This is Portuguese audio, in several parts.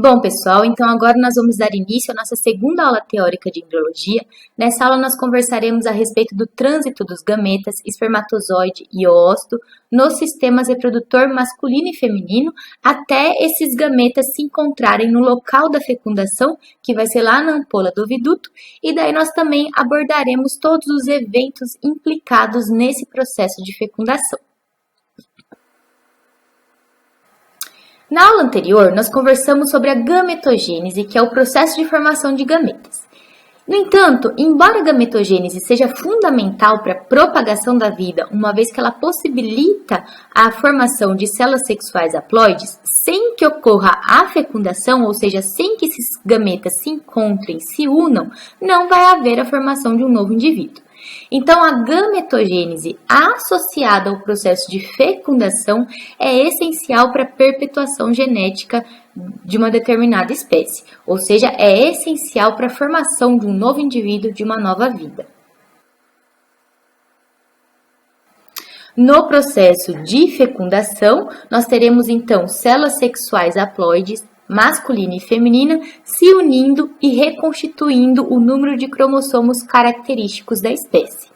Bom, pessoal, então agora nós vamos dar início à nossa segunda aula teórica de embriologia. Nessa aula nós conversaremos a respeito do trânsito dos gametas, espermatozoide e óvulo nos sistemas reprodutor masculino e feminino, até esses gametas se encontrarem no local da fecundação, que vai ser lá na ampola do oviduto, e daí nós também abordaremos todos os eventos implicados nesse processo de fecundação. Na aula anterior, nós conversamos sobre a gametogênese, que é o processo de formação de gametas. No entanto, embora a gametogênese seja fundamental para a propagação da vida, uma vez que ela possibilita a formação de células sexuais haploides, sem que ocorra a fecundação, ou seja, sem que esses gametas se encontrem, se unam, não vai haver a formação de um novo indivíduo. Então, a gametogênese associada ao processo de fecundação é essencial para a perpetuação genética de uma determinada espécie, ou seja, é essencial para a formação de um novo indivíduo, de uma nova vida. No processo de fecundação, nós teremos então células sexuais haploides, masculina e feminina, se unindo e reconstituindo o número de cromossomos característicos da espécie.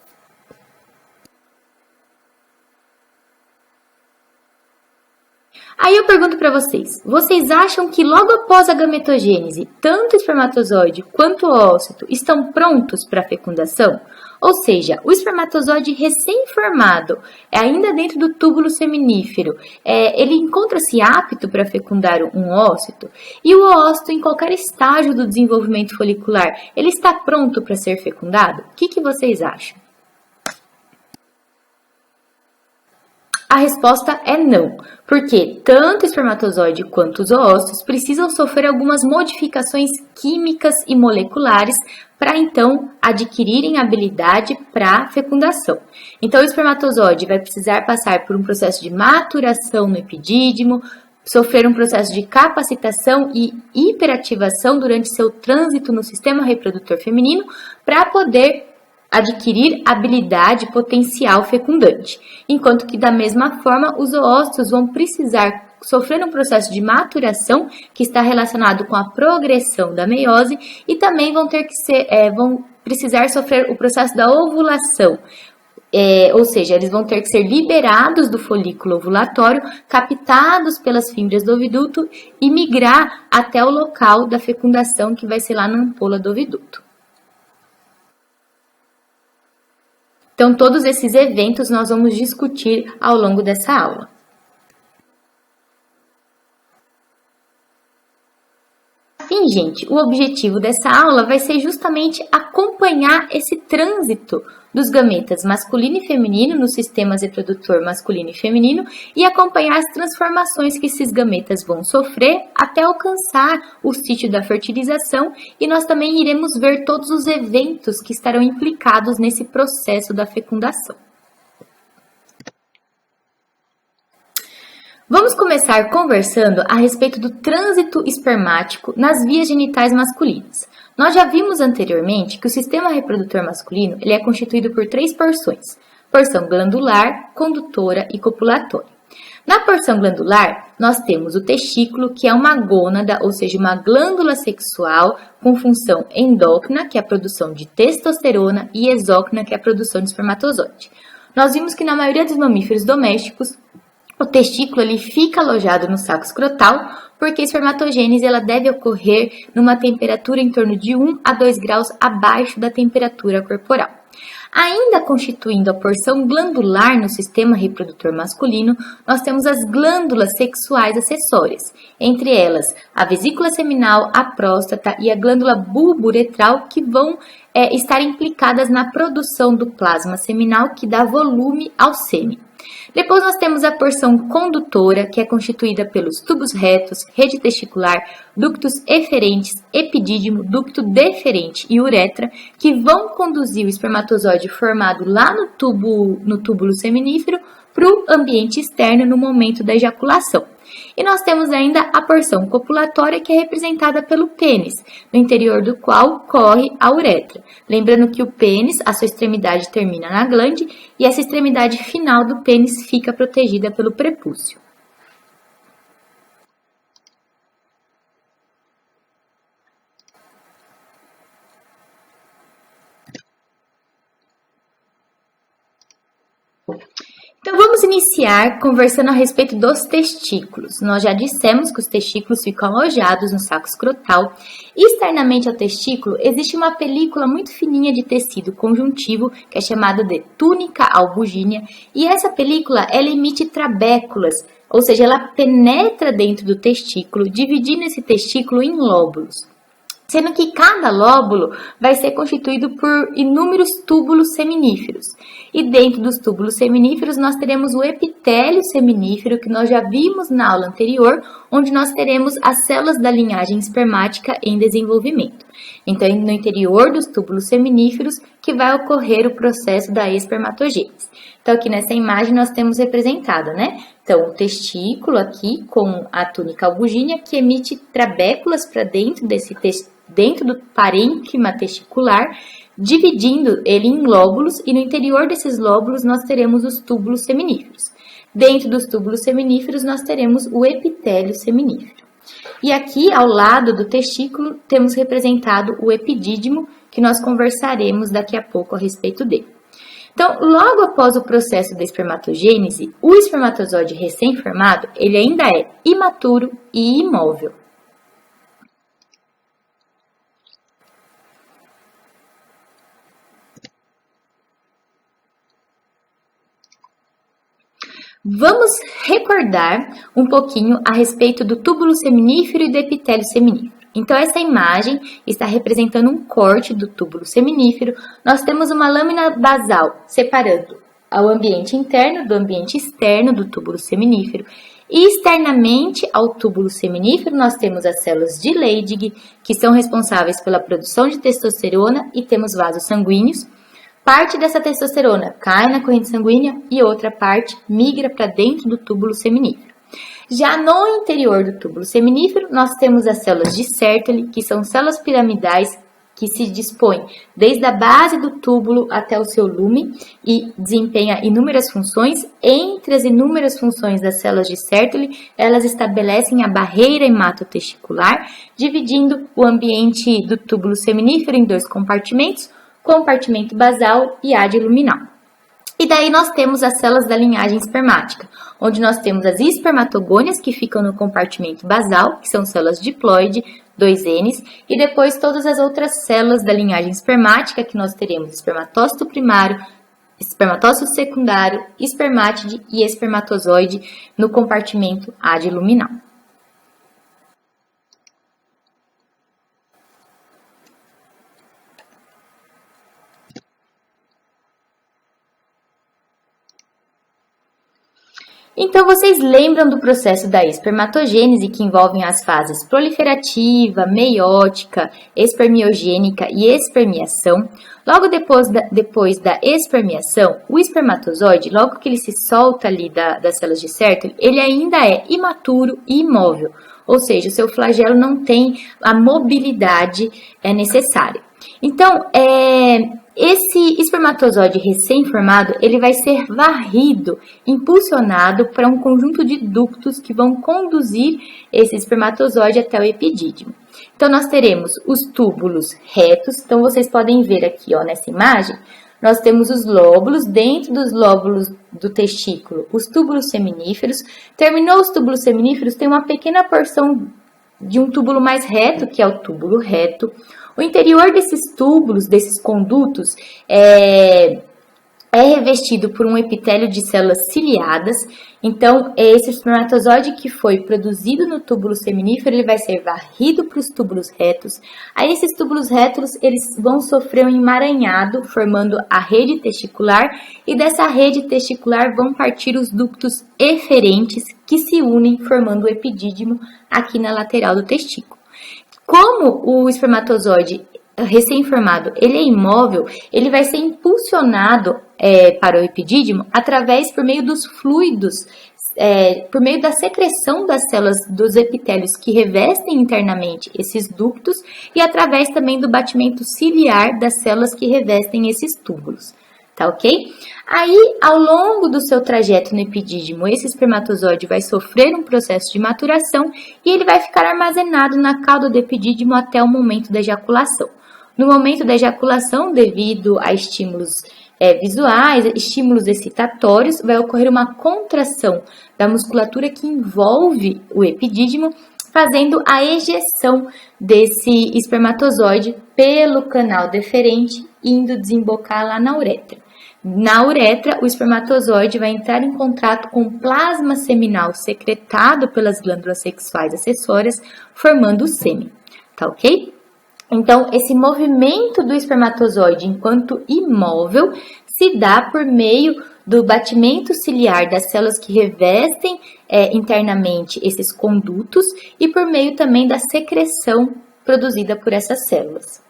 Aí eu pergunto para vocês acham que logo após a gametogênese, tanto o espermatozoide quanto o ócito estão prontos para a fecundação? Ou seja, o espermatozoide recém-formado, ainda dentro do túbulo seminífero, ele encontra-se apto para fecundar um ócito? E o ócito, em qualquer estágio do desenvolvimento folicular, ele está pronto para ser fecundado? O que vocês acham? A resposta é não, porque tanto o espermatozoide quanto os oócitos precisam sofrer algumas modificações químicas e moleculares para então adquirirem habilidade para fecundação. Então o espermatozoide vai precisar passar por um processo de maturação no epidídimo, sofrer um processo de capacitação e hiperativação durante seu trânsito no sistema reprodutor feminino para poder adquirir habilidade potencial fecundante, enquanto que da mesma forma os oócitos vão precisar sofrer um processo de maturação que está relacionado com a progressão da meiose e também vão precisar sofrer o processo da ovulação. Ou seja, eles vão ter que ser liberados do folículo ovulatório, captados pelas fibras do oviduto e migrar até o local da fecundação, que vai ser lá na ampola do oviduto. Então, todos esses eventos nós vamos discutir ao longo dessa aula. Assim, gente, o objetivo dessa aula vai ser justamente acompanhar esse trânsito dos gametas masculino e feminino nos sistemas reprodutor masculino e feminino e acompanhar as transformações que esses gametas vão sofrer até alcançar o sítio da fertilização, e nós também iremos ver todos os eventos que estarão implicados nesse processo da fecundação. Vamos começar conversando a respeito do trânsito espermático nas vias genitais masculinas. Nós já vimos anteriormente que o sistema reprodutor masculino ele é constituído por 3 porções: porção glandular, condutora e copulatória. Na porção glandular, nós temos o testículo, que é uma gônada, ou seja, uma glândula sexual com função endócrina, que é a produção de testosterona, e exócrina, que é a produção de espermatozoide. Nós vimos que na maioria dos mamíferos domésticos, o testículo ele fica alojado no saco escrotal, porque a espermatogênese ela deve ocorrer numa temperatura em torno de 1 a 2 graus abaixo da temperatura corporal. Ainda constituindo a porção glandular no sistema reprodutor masculino, nós temos as glândulas sexuais acessórias, entre elas a vesícula seminal, a próstata e a glândula bulbo-uretral, que vão estar implicadas na produção do plasma seminal, que dá volume ao sêmen. Depois nós temos a porção condutora, que é constituída pelos tubos retos, rede testicular, ductos eferentes, epidídimo, ducto deferente e uretra, que vão conduzir o espermatozoide formado lá no túbulo seminífero para o ambiente externo no momento da ejaculação. E nós temos ainda a porção copulatória, que é representada pelo pênis, no interior do qual corre a uretra. Lembrando que o pênis, a sua extremidade termina na glande e essa extremidade final do pênis fica protegida pelo prepúcio. Então, vamos iniciar conversando a respeito dos testículos. Nós já dissemos que os testículos ficam alojados no saco escrotal. Externamente ao testículo, existe uma película muito fininha de tecido conjuntivo, que é chamada de túnica albugínea, e essa película, ela emite trabéculas, ou seja, ela penetra dentro do testículo, dividindo esse testículo em lóbulos. Sendo que cada lóbulo vai ser constituído por inúmeros túbulos seminíferos. E dentro dos túbulos seminíferos nós teremos o epitélio seminífero, que nós já vimos na aula anterior, onde nós teremos as células da linhagem espermática em desenvolvimento. Então, no interior dos túbulos seminíferos que vai ocorrer o processo da espermatogênese. Então, aqui nessa imagem nós temos representado, né? Então, o testículo aqui com a túnica albugínea que emite trabéculas para dentro dentro do parênquima testicular, dividindo ele em lóbulos, e no interior desses lóbulos nós teremos os túbulos seminíferos. Dentro dos túbulos seminíferos nós teremos o epitélio seminífero. E aqui ao lado do testículo temos representado o epidídimo, que nós conversaremos daqui a pouco a respeito dele. Então, logo após o processo da espermatogênese, o espermatozoide recém-formado, ele ainda é imaturo e imóvel. Vamos recordar um pouquinho a respeito do túbulo seminífero e do epitélio seminífero. Então, essa imagem está representando um corte do túbulo seminífero. Nós temos uma lâmina basal separando o ambiente interno do ambiente externo do túbulo seminífero. E externamente ao túbulo seminífero, nós temos as células de Leydig, que são responsáveis pela produção de testosterona, e temos vasos sanguíneos. Parte dessa testosterona cai na corrente sanguínea e outra parte migra para dentro do túbulo seminífero. Já no interior do túbulo seminífero, nós temos as células de Sertoli, que são células piramidais que se dispõem desde a base do túbulo até o seu lume e desempenha inúmeras funções. Entre as inúmeras funções das células de Sertoli, elas estabelecem a barreira hematotesticular, dividindo o ambiente do túbulo seminífero em dois compartimentos, compartimento basal e adiluminal. E daí nós temos as células da linhagem espermática, onde nós temos as espermatogônias, que ficam no compartimento basal, que são células diploide, 2Ns, e depois todas as outras células da linhagem espermática, que nós teremos espermatócito primário, espermatócito secundário, espermátide e espermatozoide no compartimento adiluminal. Então, vocês lembram do processo da espermatogênese, que envolvem as fases proliferativa, meiótica, espermiogênica e espermiação. Logo depois da espermiação, o espermatozoide, logo que ele se solta ali das células de Sertoli, ele ainda é imaturo e imóvel, ou seja, o seu flagelo não tem a mobilidade necessária. Então, esse espermatozoide recém-formado, ele vai ser varrido, impulsionado para um conjunto de ductos que vão conduzir esse espermatozoide até o epidídimo. Então, nós teremos os túbulos retos. Então, vocês podem ver aqui, ó, nessa imagem, nós temos os lóbulos, dentro dos lóbulos do testículo, os túbulos seminíferos. Terminou os túbulos seminíferos, tem uma pequena porção de um túbulo mais reto, que é o túbulo reto. O interior desses túbulos, desses condutos, é revestido por um epitélio de células ciliadas. Então, esse espermatozoide que foi produzido no túbulo seminífero, ele vai ser varrido para os túbulos retos. Aí, esses túbulos retos, eles vão sofrer um emaranhado, formando a rede testicular, e dessa rede testicular vão partir os ductos eferentes, que se unem, formando o epidídimo aqui na lateral do testículo. Como o espermatozoide recém-formado ele é imóvel, ele vai ser impulsionado para o epidídimo por meio dos fluidos, por meio da secreção das células dos epitélios que revestem internamente esses ductos e através também do batimento ciliar das células que revestem esses túbulos. Tá ok? Aí, ao longo do seu trajeto no epidídimo, esse espermatozoide vai sofrer um processo de maturação e ele vai ficar armazenado na cauda do epidídimo até o momento da ejaculação. No momento da ejaculação, devido a estímulos visuais, estímulos excitatórios, vai ocorrer uma contração da musculatura que envolve o epidídimo, fazendo a ejeção desse espermatozoide pelo canal deferente, indo desembocar lá na uretra. Na uretra, o espermatozoide vai entrar em contato com o plasma seminal secretado pelas glândulas sexuais acessórias, formando o sêmen, tá ok? Então, esse movimento do espermatozoide enquanto imóvel se dá por meio do batimento ciliar das células que revestem internamente esses condutos e por meio também da secreção produzida por essas células.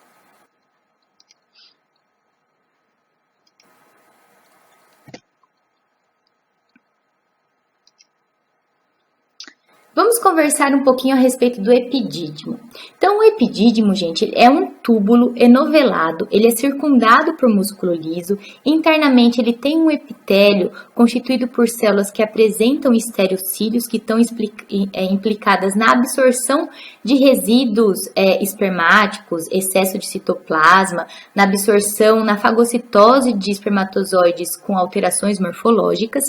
Vamos conversar um pouquinho a respeito do epidídimo. Então, o epidídimo, gente, é um túbulo enovelado, ele é circundado por músculo liso, internamente ele tem um epitélio constituído por células que apresentam estereocílios, que estão implicadas na absorção de resíduos espermáticos, excesso de citoplasma, na absorção, na fagocitose de espermatozoides com alterações morfológicas.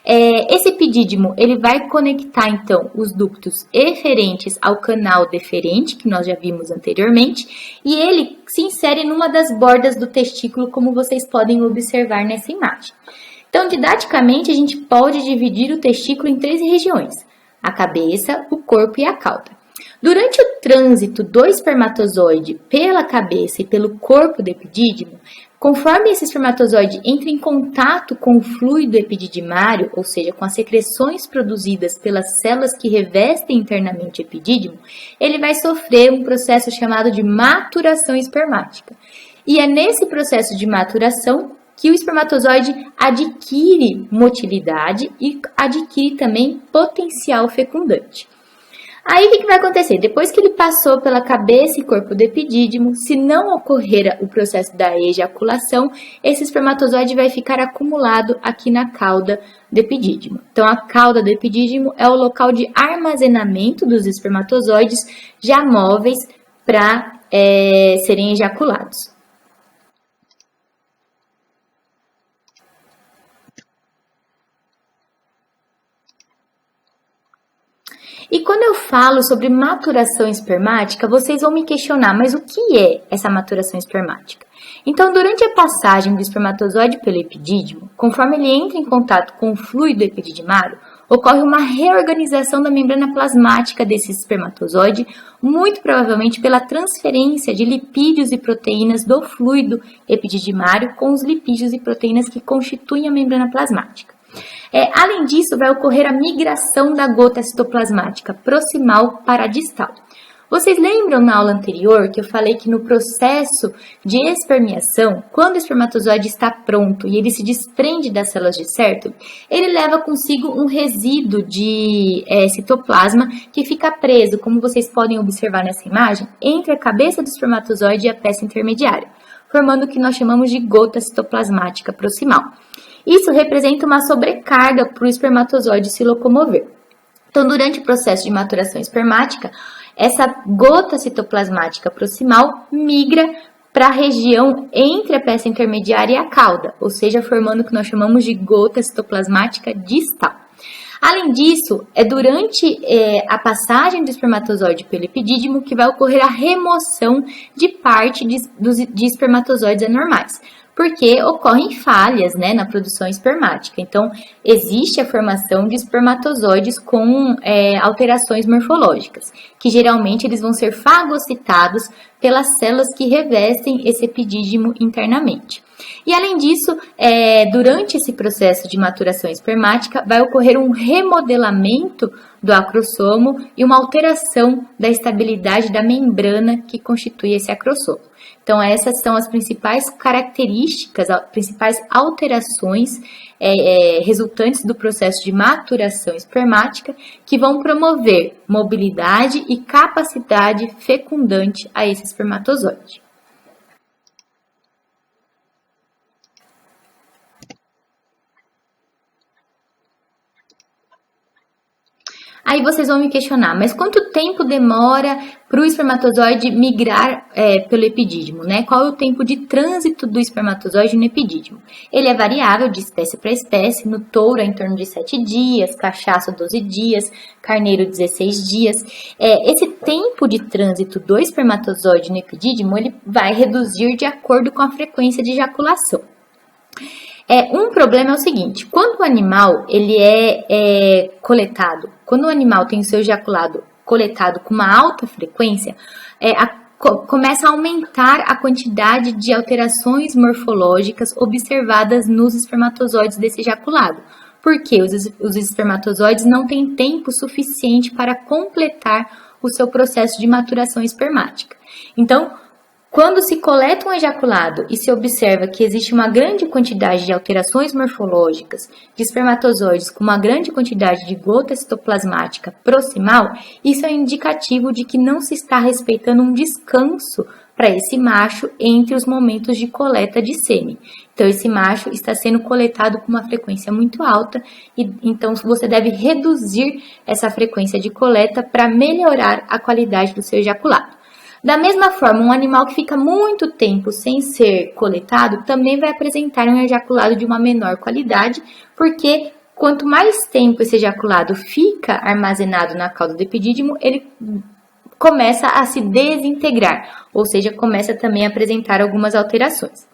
Esse epidídimo, ele vai conectar, então, os ductos eferentes ao canal deferente, que nós já vimos anteriormente, e ele se insere numa das bordas do testículo, como vocês podem observar nessa imagem. Então, didaticamente, a gente pode dividir o testículo em 3 regiões: a cabeça, o corpo e a cauda. Durante o trânsito do espermatozoide pela cabeça e pelo corpo do epidídimo, conforme esse espermatozoide entra em contato com o fluido epididimário, ou seja, com as secreções produzidas pelas células que revestem internamente o epidídimo, ele vai sofrer um processo chamado de maturação espermática. E é nesse processo de maturação que o espermatozoide adquire motilidade e adquire também potencial fecundante. Aí, o que vai acontecer? Depois que ele passou pela cabeça e corpo do epidídimo, se não ocorrer o processo da ejaculação, esse espermatozoide vai ficar acumulado aqui na cauda do epidídimo. Então, a cauda do epidídimo é o local de armazenamento dos espermatozoides já móveis para serem ejaculados. E quando eu falo sobre maturação espermática, vocês vão me questionar, mas o que é essa maturação espermática? Então, durante a passagem do espermatozoide pelo epidídimo, conforme ele entra em contato com o fluido epididimário, ocorre uma reorganização da membrana plasmática desse espermatozoide, muito provavelmente pela transferência de lipídios e proteínas do fluido epididimário com os lipídios e proteínas que constituem a membrana plasmática. Além disso, vai ocorrer a migração da gota citoplasmática proximal para a distal. Vocês lembram na aula anterior que eu falei que no processo de espermiação, quando o espermatozoide está pronto e ele se desprende das células de Sertoli, ele leva consigo um resíduo de citoplasma que fica preso, como vocês podem observar nessa imagem, entre a cabeça do espermatozoide e a peça intermediária, formando o que nós chamamos de gota citoplasmática proximal. Isso representa uma sobrecarga para o espermatozoide se locomover. Então, durante o processo de maturação espermática, essa gota citoplasmática proximal migra para a região entre a peça intermediária e a cauda, ou seja, formando o que nós chamamos de gota citoplasmática distal. Além disso, é durante a passagem do espermatozoide pelo epidídimo que vai ocorrer a remoção de parte de espermatozoides anormais, porque ocorrem falhas, na produção espermática. Então, existe a formação de espermatozoides com alterações morfológicas, que geralmente eles vão ser fagocitados pelas células que revestem esse epidídimo internamente. E além disso, durante esse processo de maturação espermática, vai ocorrer um remodelamento do acrossomo e uma alteração da estabilidade da membrana que constitui esse acrossomo. Então, essas são as principais características, as principais alterações resultantes do processo de maturação espermática que vão promover mobilidade e capacidade fecundante a esse espermatozoide. A Aí vocês vão me questionar, mas quanto tempo demora para o espermatozoide migrar pelo epidídimo, né? Qual é o tempo de trânsito do espermatozoide no epidídimo? Ele é variável de espécie para espécie, no touro é em torno de 7 dias, cachaço 12 dias, carneiro 16 dias. Esse tempo de trânsito do espermatozoide no epidídimo, ele vai reduzir de acordo com a frequência de ejaculação. Um problema é o seguinte, quando o animal ele é coletado, quando o animal tem o seu ejaculado coletado com uma alta frequência, começa a aumentar a quantidade de alterações morfológicas observadas nos espermatozoides desse ejaculado. Porque os espermatozoides não têm tempo suficiente para completar o seu processo de maturação espermática. Então, quando se coleta um ejaculado e se observa que existe uma grande quantidade de alterações morfológicas de espermatozoides com uma grande quantidade de gota citoplasmática proximal, isso é indicativo de que não se está respeitando um descanso para esse macho entre os momentos de coleta de sêmen. Então, esse macho está sendo coletado com uma frequência muito alta e então você deve reduzir essa frequência de coleta para melhorar a qualidade do seu ejaculado. Da mesma forma, um animal que fica muito tempo sem ser coletado também vai apresentar um ejaculado de uma menor qualidade, porque quanto mais tempo esse ejaculado fica armazenado na cauda do epidídimo, ele começa a se desintegrar, ou seja, começa também a apresentar algumas alterações.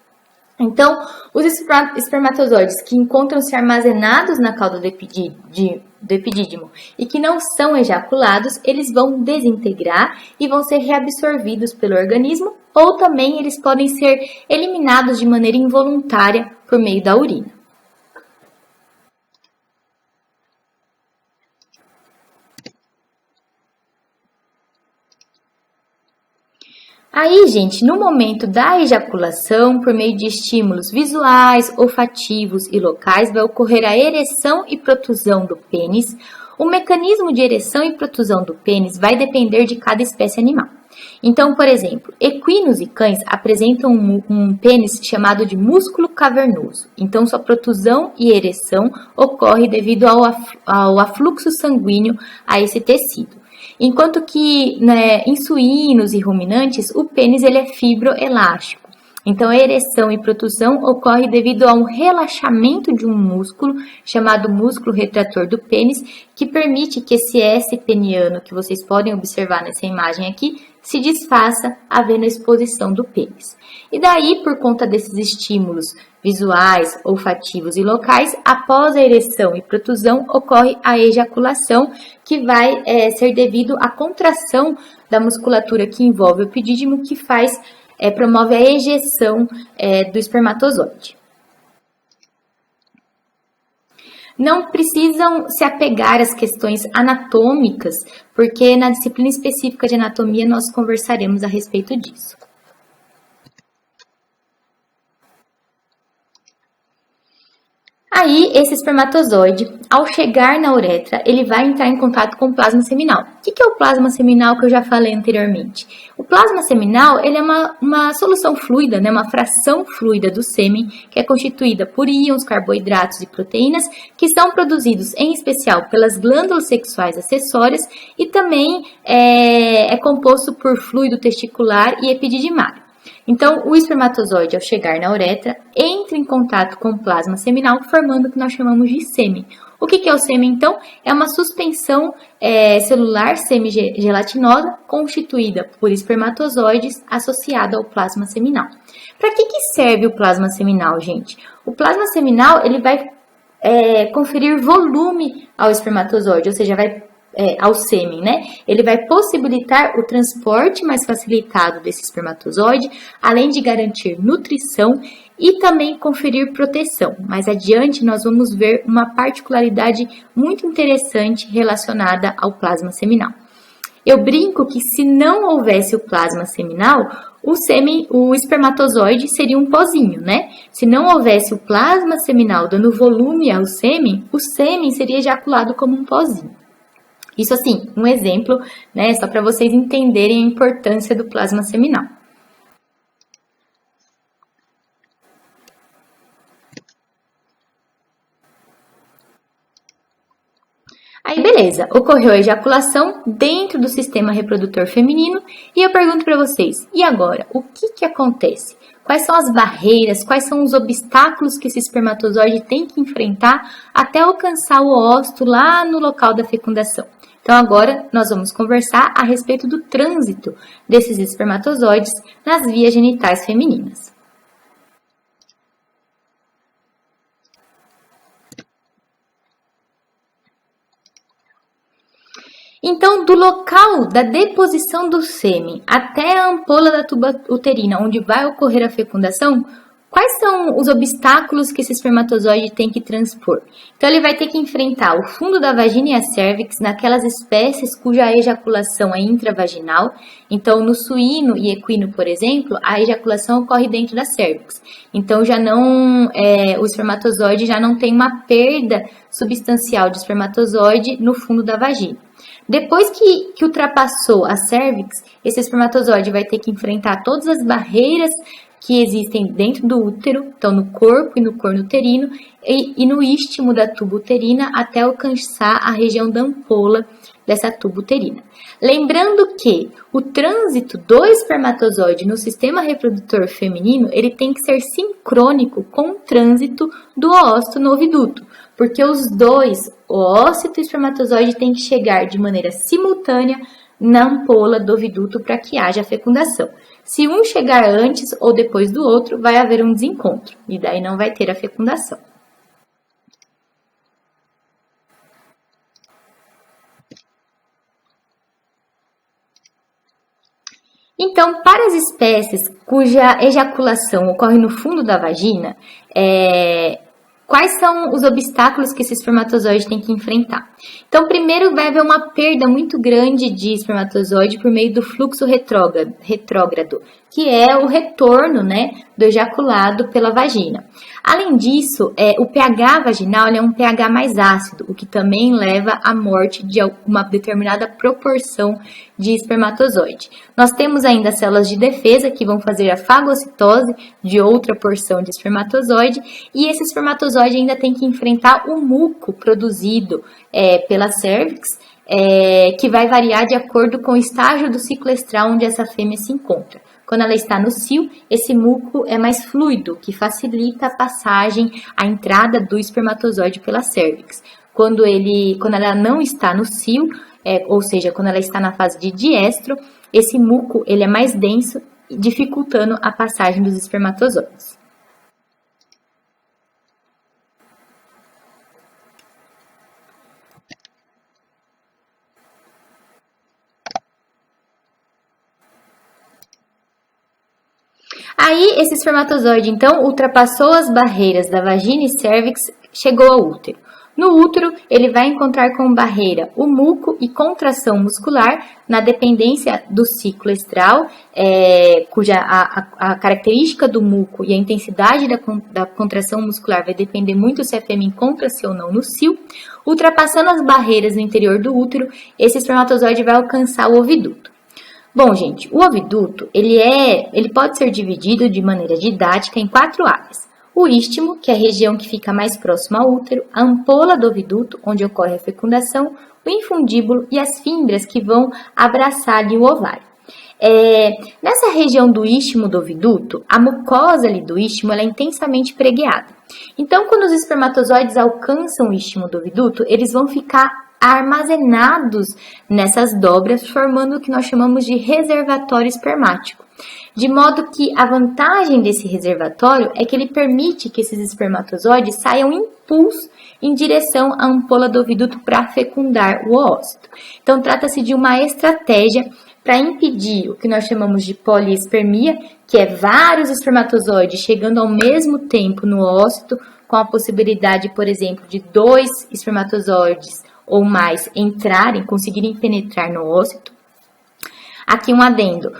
Então, os espermatozoides que encontram-se armazenados na cauda do epidídimo e que não são ejaculados, eles vão desintegrar e vão ser reabsorvidos pelo organismo, ou também eles podem ser eliminados de maneira involuntária por meio da urina. Aí, gente, no momento da ejaculação, por meio de estímulos visuais, olfativos e locais, vai ocorrer a ereção e protusão do pênis. O mecanismo de ereção e protusão do pênis vai depender de cada espécie animal. Então, por exemplo, equinos e cães apresentam um pênis chamado de músculo cavernoso. Então, sua protusão e ereção ocorre devido ao afluxo sanguíneo a esse tecido. Enquanto que em suínos e ruminantes, o pênis ele é fibroelástico. Então, a ereção e protusão ocorre devido a um relaxamento de um músculo, chamado músculo retrator do pênis, que permite que esse S peniano, que vocês podem observar nessa imagem aqui, se desfaça, havendo a exposição do pênis. E daí, por conta desses estímulos visuais, olfativos e locais, após a ereção e protusão, ocorre a ejaculação, que vai ser devido à contração da musculatura que envolve o epidídimo, que promove a ejeção do espermatozoide. Não precisam se apegar às questões anatômicas, porque na disciplina específica de anatomia nós conversaremos a respeito disso. Aí, esse espermatozoide, ao chegar na uretra, ele vai entrar em contato com o plasma seminal. O que é o plasma seminal que eu já falei anteriormente? O plasma seminal ele é uma solução fluida, uma fração fluida do sêmen, que é constituída por íons, carboidratos e proteínas, que são produzidos em especial pelas glândulas sexuais acessórias e também é composto por fluido testicular e epididimário. Então, o espermatozoide, ao chegar na uretra, entra em contato com o plasma seminal, formando o que nós chamamos de sêmen. O que é o sêmen, então? É uma suspensão celular semigelatinosa constituída por espermatozoides associada ao plasma seminal. Para que serve o plasma seminal, gente? O plasma seminal ele vai conferir volume ao espermatozoide, ou seja, ao sêmen, Ele vai possibilitar o transporte mais facilitado desse espermatozoide, além de garantir nutrição e também conferir proteção. Mais adiante, nós vamos ver uma particularidade muito interessante relacionada ao plasma seminal. Eu brinco que se não houvesse o plasma seminal, o espermatozoide seria um pozinho, Se não houvesse o plasma seminal dando volume ao sêmen, o sêmen seria ejaculado como um pozinho. Isso assim, um exemplo, só para vocês entenderem a importância do plasma seminal. Aí beleza, ocorreu a ejaculação dentro do sistema reprodutor feminino e eu pergunto para vocês, e agora, o que acontece? Quais são as barreiras, quais são os obstáculos que esse espermatozoide tem que enfrentar até alcançar o óvulo lá no local da fecundação? Então agora nós vamos conversar a respeito do trânsito desses espermatozoides nas vias genitais femininas. Então, do local da deposição do sêmen até a ampola da tuba uterina, onde vai ocorrer a fecundação, quais são os obstáculos que esse espermatozoide tem que transpor? Então, ele vai ter que enfrentar o fundo da vagina e a cérvix naquelas espécies cuja ejaculação é intravaginal. Então, no suíno e equino, por exemplo, a ejaculação ocorre dentro da cérvix. Então, já não, o espermatozoide já não tem uma perda substancial de espermatozoide no fundo da vagina. Depois que ultrapassou a cérvix, esse espermatozoide vai ter que enfrentar todas as barreiras que existem dentro do útero, então no corpo e no corno uterino, e no istmo da tuba uterina até alcançar a região da ampola dessa tuba uterina. Lembrando que o trânsito do espermatozoide no sistema reprodutor feminino, ele tem que ser sincrônico com o trânsito do oócito no oviduto, porque os dois, o oócito e o espermatozoide, têm que chegar de maneira simultânea na ampola do oviduto para que haja fecundação. Se um chegar antes ou depois do outro, vai haver um desencontro e daí não vai ter a fecundação. Então, para as espécies cuja ejaculação ocorre no fundo da vagina, quais são os obstáculos que esse espermatozoide tem que enfrentar? Então, primeiro vai haver uma perda muito grande de espermatozoide por meio do fluxo retrógrado, que é o retorno, do ejaculado pela vagina. Além disso, o pH vaginal é um pH mais ácido, o que também leva à morte de uma determinada proporção de espermatozoide. Nós temos ainda células de defesa que vão fazer a fagocitose de outra porção de espermatozoide, e esse espermatozoide ainda tem que enfrentar o muco produzido pela cérvix, que vai variar de acordo com o estágio do ciclo estral onde essa fêmea se encontra. Quando ela está no cio, esse muco é mais fluido, que facilita a passagem, a entrada do espermatozoide pela cérvix. Quando ela não está no cio, ou seja, quando ela está na fase de diestro, esse muco ele é mais denso, dificultando a passagem dos espermatozoides. Aí, esse espermatozoide, então, ultrapassou as barreiras da vagina e cérvix, chegou ao útero. No útero, ele vai encontrar como barreira o muco e contração muscular, na dependência do ciclo estral, cuja a característica do muco e a intensidade da contração muscular vai depender muito se a fêmea encontra-se ou não no cio. Ultrapassando as barreiras no interior do útero, esse espermatozoide vai alcançar o oviduto. Bom, gente, o oviduto, ele pode ser dividido de maneira didática em 4 áreas. O istmo, que é a região que fica mais próxima ao útero, a ampola do oviduto, onde ocorre a fecundação, o infundíbulo e as fímbrias que vão abraçar ali o ovário. Nessa região do istmo do oviduto, a mucosa ali do istmo ela é intensamente pregueada. Então, quando os espermatozoides alcançam o istmo do oviduto, eles vão ficar armazenados nessas dobras, formando o que nós chamamos de reservatório espermático. De modo que a vantagem desse reservatório é que ele permite que esses espermatozoides saiam em impulso em direção à ampola do oviduto para fecundar o oócito. Então, trata-se de uma estratégia para impedir o que nós chamamos de poliespermia, que é vários espermatozoides chegando ao mesmo tempo no oócito, com a possibilidade, por exemplo, de 2 espermatozoides ou mais conseguirem penetrar no ócito. Aqui um adendo,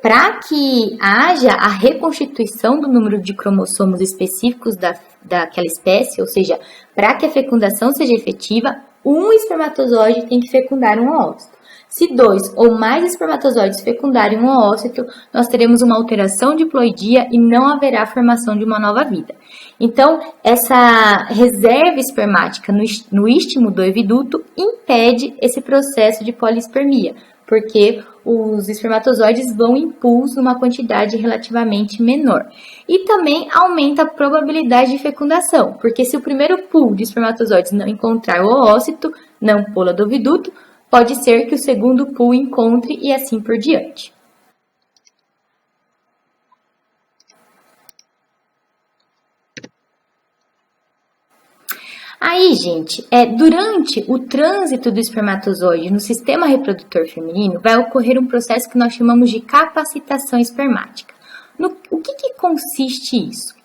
para que haja a reconstituição do número de cromossomos específicos daquela espécie, ou seja, para que a fecundação seja efetiva, um espermatozoide tem que fecundar um óvulo. Se 2 ou mais espermatozoides fecundarem um oócito, nós teremos uma alteração diploidia e não haverá formação de uma nova vida. Então, essa reserva espermática no istmo do eviduto impede esse processo de polispermia, porque os espermatozoides vão em pools numa quantidade relativamente menor. E também aumenta a probabilidade de fecundação, porque se o primeiro pool de espermatozoides não encontrar o oócito na ampola do oviduto, pode ser que o segundo pool encontre e assim por diante. Aí, gente, durante o trânsito do espermatozoide no sistema reprodutor feminino, vai ocorrer um processo que nós chamamos de capacitação espermática. O que consiste isso?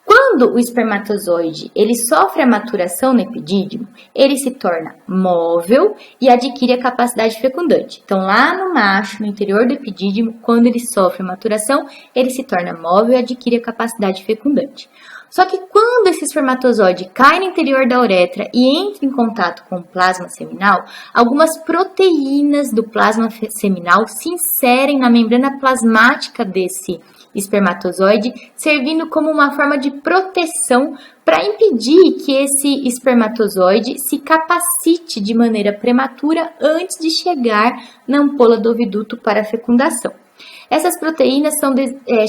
Quando o espermatozoide ele sofre a maturação no epidídimo, ele se torna móvel e adquire a capacidade fecundante. Então, lá no macho, no interior do epidídimo, quando ele sofre a maturação, ele se torna móvel e adquire a capacidade fecundante. Só que quando esse espermatozoide cai no interior da uretra e entra em contato com o plasma seminal, algumas proteínas do plasma seminal se inserem na membrana plasmática desse espermatozoide, servindo como uma forma de proteção para impedir que esse espermatozoide se capacite de maneira prematura antes de chegar na ampola do oviduto para a fecundação. Essas proteínas são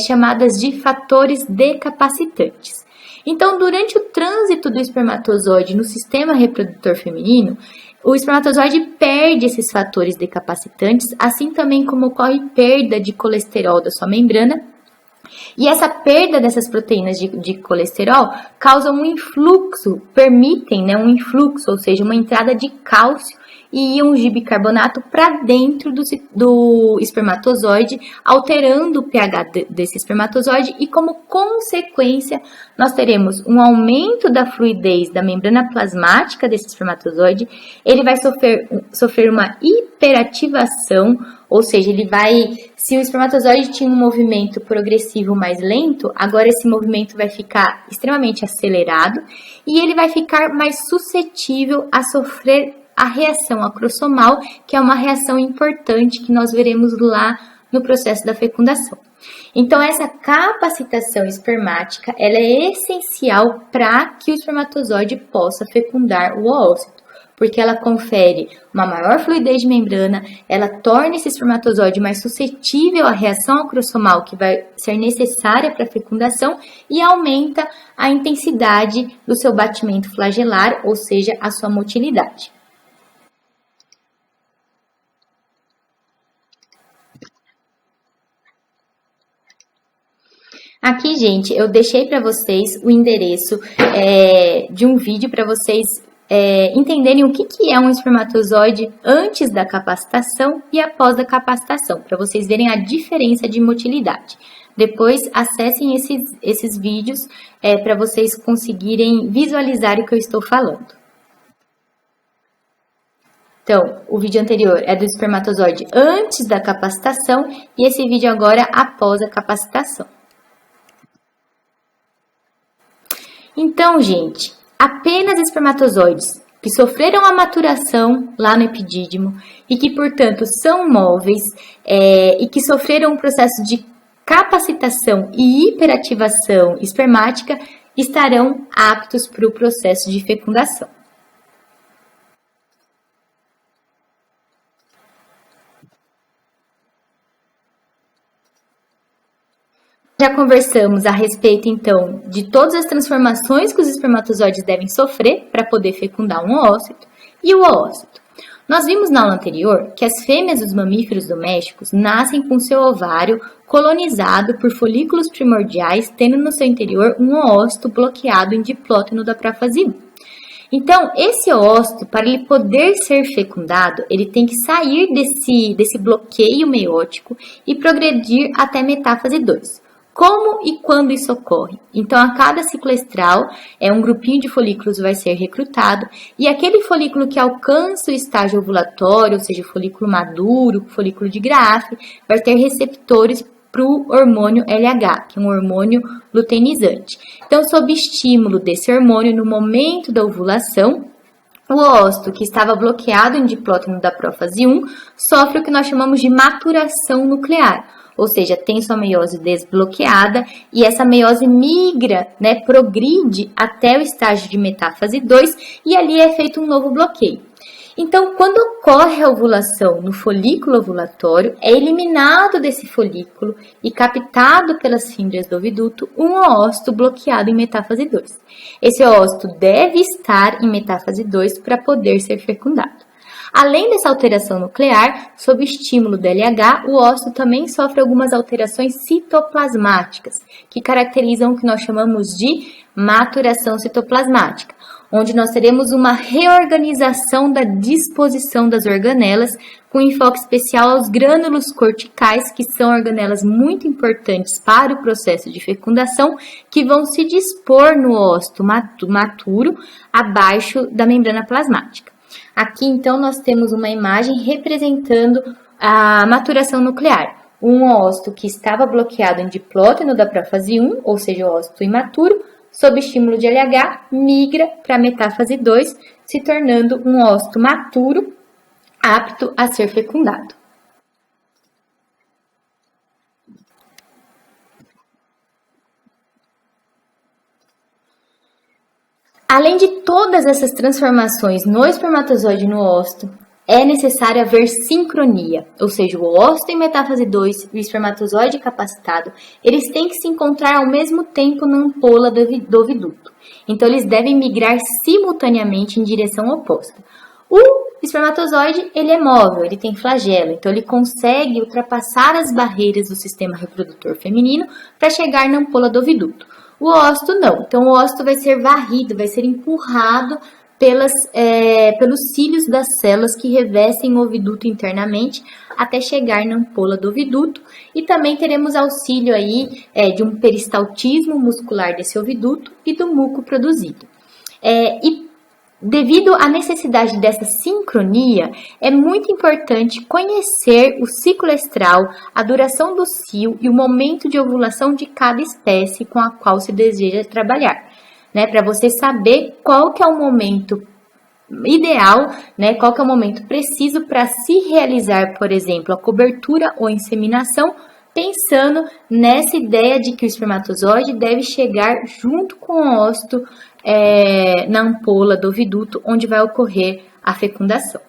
chamadas de fatores decapacitantes. Então, durante o trânsito do espermatozoide no sistema reprodutor feminino, o espermatozoide perde esses fatores decapacitantes, assim também como ocorre perda de colesterol da sua membrana. E essa perda dessas proteínas de colesterol causa um influxo, permitem um influxo, ou seja, uma entrada de cálcio e íons de bicarbonato para dentro do espermatozoide, alterando o pH desse espermatozoide e, como consequência, nós teremos um aumento da fluidez da membrana plasmática desse espermatozoide, ele vai sofrer uma hiperativação, ou seja, se o espermatozoide tinha um movimento progressivo mais lento, agora esse movimento vai ficar extremamente acelerado e ele vai ficar mais suscetível a sofrer a reação acrossomal, que é uma reação importante que nós veremos lá no processo da fecundação. Então, essa capacitação espermática ela é essencial para que o espermatozoide possa fecundar o oócito, porque ela confere uma maior fluidez de membrana, ela torna esse espermatozoide mais suscetível à reação acrossomal que vai ser necessária para a fecundação e aumenta a intensidade do seu batimento flagelar, ou seja, a sua motilidade. Aqui, gente, eu deixei para vocês o endereço de um vídeo para vocês entenderem o que é um espermatozoide antes da capacitação e após a capacitação, para vocês verem a diferença de motilidade. Depois, acessem esses vídeos para vocês conseguirem visualizar o que eu estou falando. Então, o vídeo anterior é do espermatozoide antes da capacitação e esse vídeo agora após a capacitação. Então, gente, apenas espermatozoides que sofreram a maturação lá no epidídimo e que, portanto, são móveis e que sofreram um processo de capacitação e hiperativação espermática estarão aptos para o processo de fecundação. Já conversamos a respeito, então, de todas as transformações que os espermatozoides devem sofrer para poder fecundar um oócito e o oócito. Nós vimos na aula anterior que as fêmeas dos mamíferos domésticos nascem com seu ovário colonizado por folículos primordiais, tendo no seu interior um oócito bloqueado em diplóteno da prófase 1. Então, esse oócito, para ele poder ser fecundado, ele tem que sair desse bloqueio meiótico e progredir até metáfase 2. Como e quando isso ocorre? Então, a cada ciclo estral, um grupinho de folículos vai ser recrutado e aquele folículo que alcança o estágio ovulatório, ou seja, o folículo maduro, o folículo de Graafi, vai ter receptores para o hormônio LH, que é um hormônio luteinizante. Então, sob estímulo desse hormônio, no momento da ovulação, O ócito que estava bloqueado em diplóteno da prófase 1 sofre o que nós chamamos de maturação nuclear, ou seja, tem sua meiose desbloqueada e essa meiose migra, progride até o estágio de metáfase 2 e ali é feito um novo bloqueio. Então, quando ocorre a ovulação no folículo ovulatório, é eliminado desse folículo e captado pelas fímbrias do oviduto um oócito bloqueado em metáfase 2. Esse oócito deve estar em metáfase 2 para poder ser fecundado. Além dessa alteração nuclear, sob estímulo do LH, o ócito também sofre algumas alterações citoplasmáticas, que caracterizam o que nós chamamos de maturação citoplasmática, onde nós teremos uma reorganização da disposição das organelas, com enfoque especial aos grânulos corticais, que são organelas muito importantes para o processo de fecundação, que vão se dispor no ócito maturo, abaixo da membrana plasmática. Aqui, então, nós temos uma imagem representando a maturação nuclear. Um ócito que estava bloqueado em diplóteno da prófase 1, ou seja, o ócito imaturo, sob estímulo de LH, migra para a metáfase 2, se tornando um ócito maturo, apto a ser fecundado. Além de todas essas transformações no espermatozoide e no ócito, é necessário haver sincronia, ou seja, o ócito em metáfase 2 e o espermatozoide capacitado, eles têm que se encontrar ao mesmo tempo na ampola do oviduto. Então, eles devem migrar simultaneamente em direção oposta. O espermatozoide, ele é móvel, ele tem flagelo, então ele consegue ultrapassar as barreiras do sistema reprodutor feminino para chegar na ampola do oviduto. O ócito não, então o ócito vai ser varrido, vai ser empurrado pelos cílios das células que revestem o oviduto internamente até chegar na ampola do oviduto, e também teremos auxílio aí de um peristaltismo muscular desse oviduto e do muco produzido. Devido à necessidade dessa sincronia, é muito importante conhecer o ciclo estral, a duração do cio e o momento de ovulação de cada espécie com a qual se deseja trabalhar, para você saber qual que é o momento ideal, qual que é o momento preciso para se realizar, por exemplo, a cobertura ou inseminação, pensando nessa ideia de que o espermatozoide deve chegar junto com o ócito na ampola do oviduto, onde vai ocorrer a fecundação.